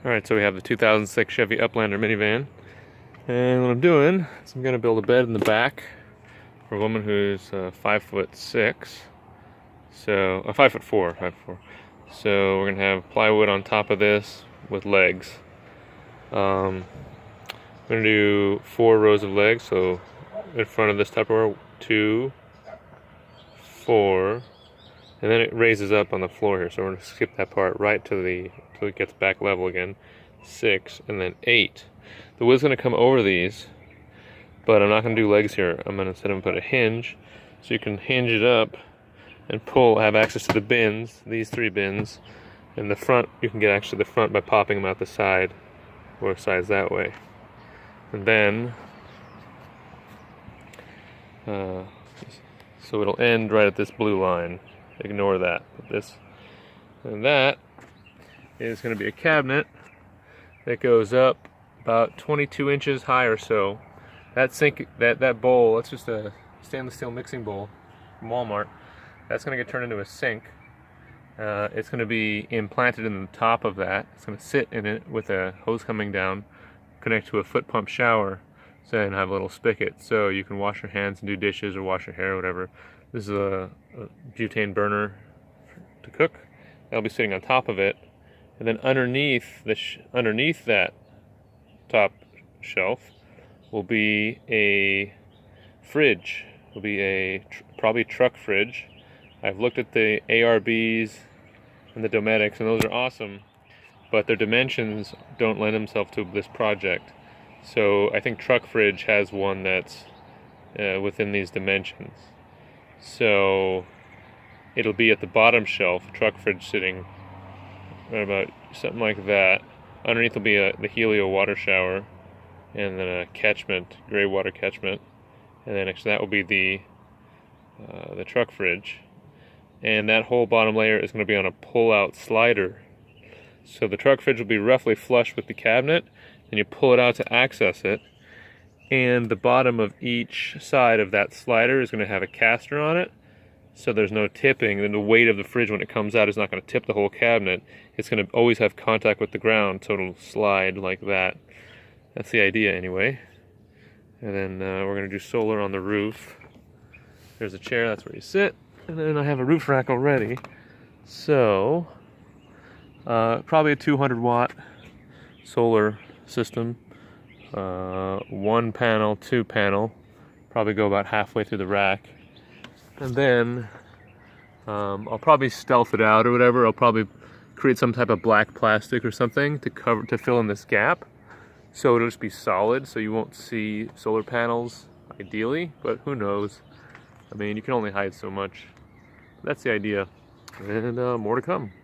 Alright, so we have the 2006 Chevy Uplander minivan. And what I'm doing is I'm going to build a bed in the back for a woman who's 5'6". So, 5'4". So we're going to have plywood on top of this with legs. I'm going to do 4 rows of legs, so in front of this Tupperware, 2, 4, and then it raises up on the floor here, so we're going to skip that part right till it gets back level again. 6, and then 8. The wood's going to come over these, but I'm not going to do legs here. I'm going to instead put a hinge, so you can hinge it up and have access to the bins, these 3 bins. In the front, you can get access to the front by popping them out the side, both sides that way. And then, so it'll end right at this blue line. Ignore that. And that is going to be a cabinet that goes up about 22 inches high or so. That sink, that bowl, that's just a stainless steel mixing bowl from Walmart. That's going to get turned into a sink. It's going to be implanted in the top of that. It's going to sit in it with a hose coming down, connect to a foot pump shower, and have a little spigot, so you can wash your hands and do dishes or wash your hair or whatever. This is a butane burner to cook. That'll be sitting on top of it, and then underneath that top shelf will be a fridge. Will be a probably truck fridge. I've looked at the ARBs and the Dometics, and those are awesome, but their dimensions don't lend themselves to this project. So I think truck fridge has one that's within these dimensions. So it'll be at the bottom shelf, truck fridge sitting about something like that. Underneath will be the Helio water shower, and then a catchment, gray water catchment, and then next to that will be the truck fridge. And that whole bottom layer is going to be on a pull-out slider. So the truck fridge will be roughly flush with the cabinet, and you pull it out to access it. And the bottom of each side of that slider is going to have a caster on it, so there's no tipping. And the weight of the fridge when it comes out is not going to tip the whole cabinet. It's going to always have contact with the ground, so it'll slide like that. That's the idea anyway. And then we're going to do solar on the roof. There's a chair, that's where you sit. And then I have a roof rack already. So, probably a 200 watt solar system. 1 panel, 2 panel. Probably go about halfway through the rack. And then I'll probably stealth it out or whatever. I'll probably create some type of black plastic or something to fill in this gap. So it'll just be solid, so you won't see solar panels ideally, but who knows. I mean, you can only hide so much. That's the idea. And more to come.